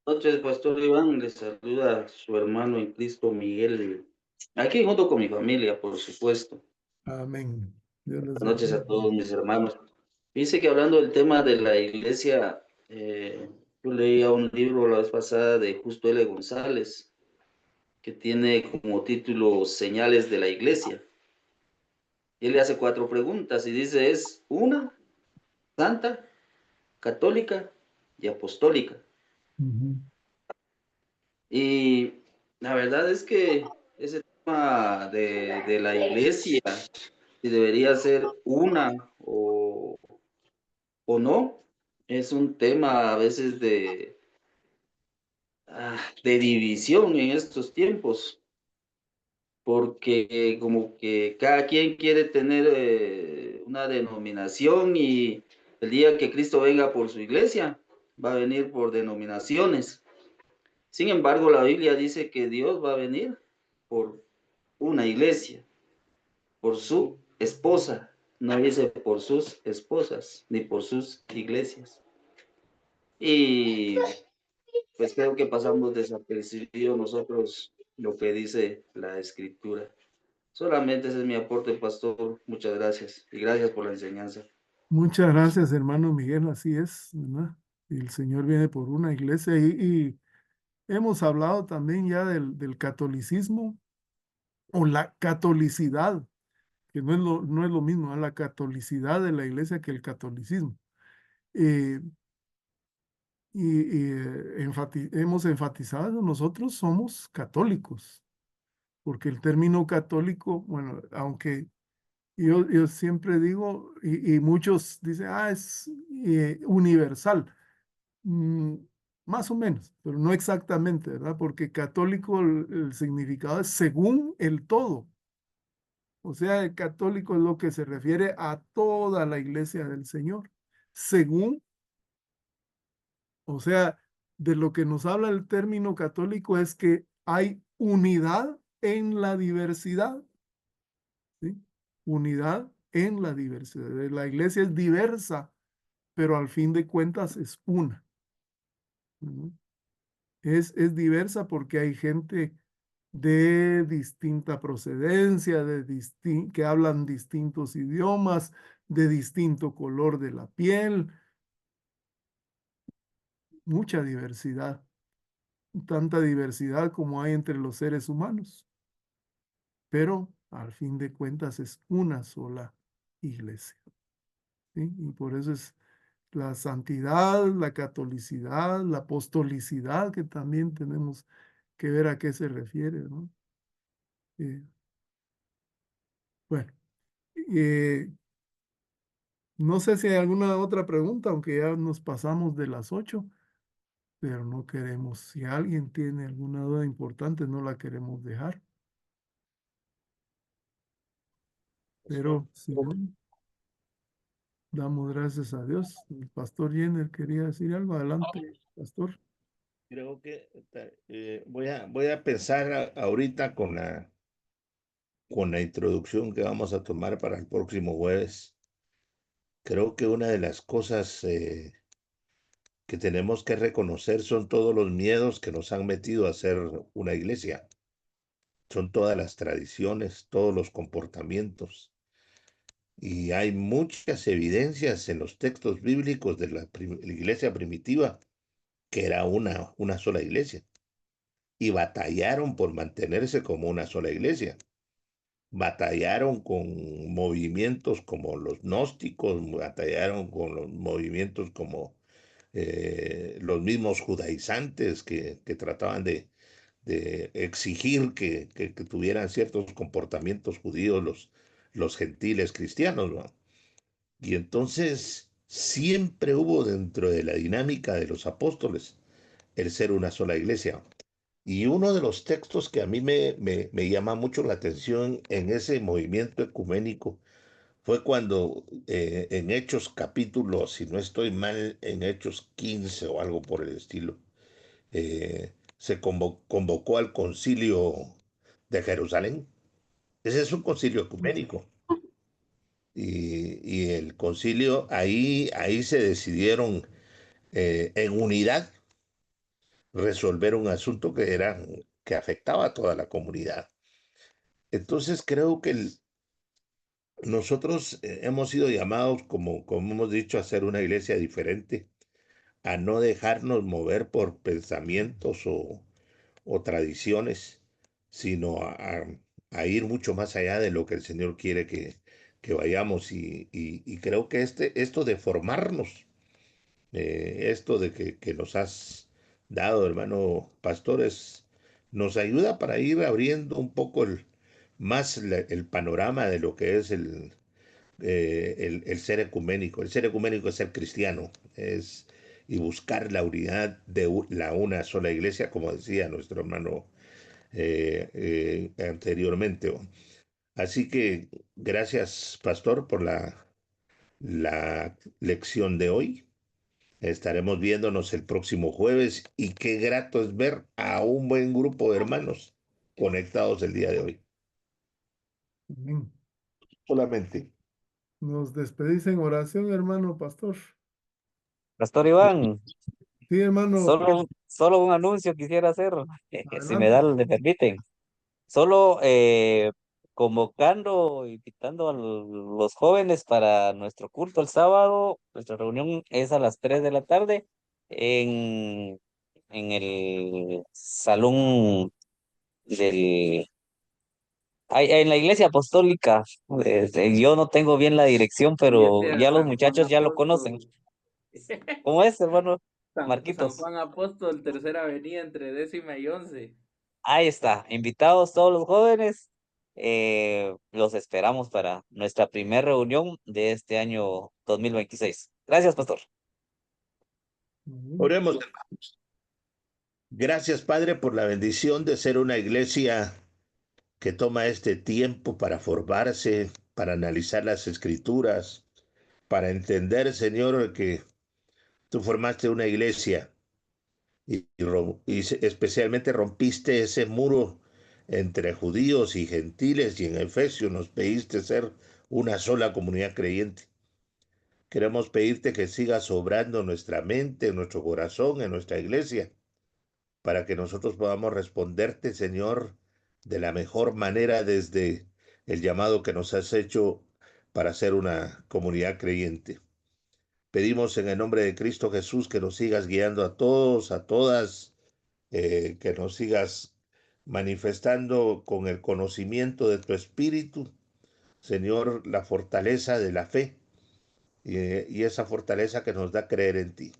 Noches, Pastor Iván, le saluda su hermano en Cristo Miguel, aquí junto con mi familia, por supuesto. Amén. Dios les Buenas noches bendiga. a todos mis hermanos. Dice que hablando del tema de la iglesia, yo leía un libro la vez pasada de Justo L. González, que tiene como título Señales de la Iglesia. Y él le hace 4 preguntas y dice, es una, santa, católica y apostólica. Ujú. Y la verdad es que ese tema de la iglesia, si debería ser una o no, es un tema a veces de división en estos tiempos, porque como que cada quien quiere tener una denominación y el día que Cristo venga por su iglesia, va a venir por denominaciones. Sin embargo, la Biblia dice que Dios va a venir por una iglesia, por su esposa. No dice por sus esposas, ni por sus iglesias. Y pues creo que pasamos desapercibido nosotros lo que dice la escritura. Solamente ese es mi aporte, pastor. Muchas gracias. Y gracias por la enseñanza. Muchas gracias, hermano Miguel, así es, ¿verdad? Y el Señor viene por una iglesia y hemos hablado también ya del catolicismo o la catolicidad, que no es lo mismo, ¿eh? La catolicidad de la iglesia que el catolicismo. Eh, hemos enfatizado, nosotros somos católicos, porque el término católico, bueno, aunque yo siempre digo, y muchos dicen, es universal. Mm, más o menos, pero no exactamente, ¿verdad? Porque católico el significado es según el todo. O sea, el católico es lo que se refiere a toda la iglesia del Señor. Según, o sea, de lo que nos habla el término católico es que hay unidad en la diversidad, ¿sí? Unidad en la diversidad. La iglesia es diversa, pero al fin de cuentas es una. ¿No? Es diversa porque hay gente de distinta procedencia, que hablan distintos idiomas, de distinto color de la piel, mucha diversidad, tanta diversidad como hay entre los seres humanos, pero al fin de cuentas es una sola iglesia, ¿sí? Y por eso es la santidad, la catolicidad, la apostolicidad, que también tenemos que ver a qué se refiere, ¿no? Eh, bueno, eh, no sé si hay alguna otra pregunta, aunque ya nos pasamos de las 8, pero no queremos, si alguien tiene alguna duda importante, no la queremos dejar. Pero si no, damos gracias a Dios. El pastor Jenner quería decir algo. Adelante, pastor. Creo que voy a pensar ahorita con la introducción que vamos a tomar para el próximo jueves. Creo que una de las cosas que tenemos que reconocer son todos los miedos que nos han metido a ser una iglesia. Son todas las tradiciones, todos los comportamientos. Y hay muchas evidencias en los textos bíblicos de la iglesia primitiva que era una sola iglesia. Y batallaron por mantenerse como una sola iglesia. Batallaron con movimientos como los gnósticos, batallaron con los movimientos como los mismos judaizantes que trataban de exigir que tuvieran ciertos comportamientos judíos los gentiles cristianos, ¿no? Y entonces siempre hubo dentro de la dinámica de los apóstoles el ser una sola iglesia. Y uno de los textos que a mí me llama mucho la atención en ese movimiento ecuménico fue cuando en Hechos capítulo, si no estoy mal, en Hechos 15 o algo por el estilo, se convocó al concilio de Jerusalén. Ese es un concilio ecuménico. Y el concilio, ahí se decidieron en unidad resolver un asunto que afectaba a toda la comunidad. Entonces creo que nosotros hemos sido llamados, como hemos dicho, a ser una iglesia diferente, a no dejarnos mover por pensamientos o tradiciones, sino a ir mucho más allá de lo que el Señor quiere que vayamos. Y creo que esto de formarnos, esto de que nos has dado, hermano pastores, nos ayuda para ir abriendo un poco más el panorama de lo que es el ser ecuménico. El ser ecuménico es ser cristiano, y buscar la unidad de la una sola iglesia, como decía nuestro hermano anteriormente. Así que gracias, pastor, por la lección de hoy. Estaremos viéndonos el próximo jueves y qué grato es ver a un buen grupo de hermanos conectados el día de hoy. Amén. Solamente. Nos despedís en oración, hermano pastor. Pastor Iván, Sí, hermano, solo un anuncio quisiera hacer, si adelante. le permiten. Solo convocando, invitando a los jóvenes para nuestro culto el sábado. Nuestra reunión es a las 3 de la tarde en, en el salón del... en la iglesia apostólica. Yo no tengo bien la dirección, pero Iglesia ya los San Juan muchachos ya lo conocen. Apóstol. ¿Cómo es, hermano San Marquitos? Juan Apóstol, Tercera Avenida, entre 10ª y 11ª. Ahí está, invitados todos los jóvenes. Los esperamos para nuestra primera reunión de este año 2026. Gracias, pastor. Amén. Oremos, hermanos. Gracias, Padre, por la bendición de ser una iglesia que toma este tiempo para formarse, para analizar las escrituras, para entender, Señor, que tú formaste una iglesia y especialmente rompiste ese muro entre judíos y gentiles, y en Efesios nos pediste ser una sola comunidad creyente. Queremos pedirte que sigas obrando en nuestra mente, en nuestro corazón, en nuestra iglesia, para que nosotros podamos responderte, Señor, de la mejor manera desde el llamado que nos has hecho para ser una comunidad creyente. Pedimos en el nombre de Cristo Jesús que nos sigas guiando a todos, a todas, que nos sigas manifestando con el conocimiento de tu espíritu, Señor, la fortaleza de la fe, y esa fortaleza que nos da creer en ti.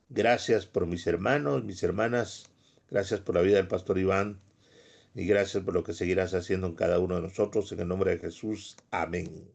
Gracias por mis hermanos, mis hermanas, gracias por la vida del pastor Iván, y gracias por lo que seguirás haciendo en cada uno de nosotros, en el nombre de Jesús. Amén.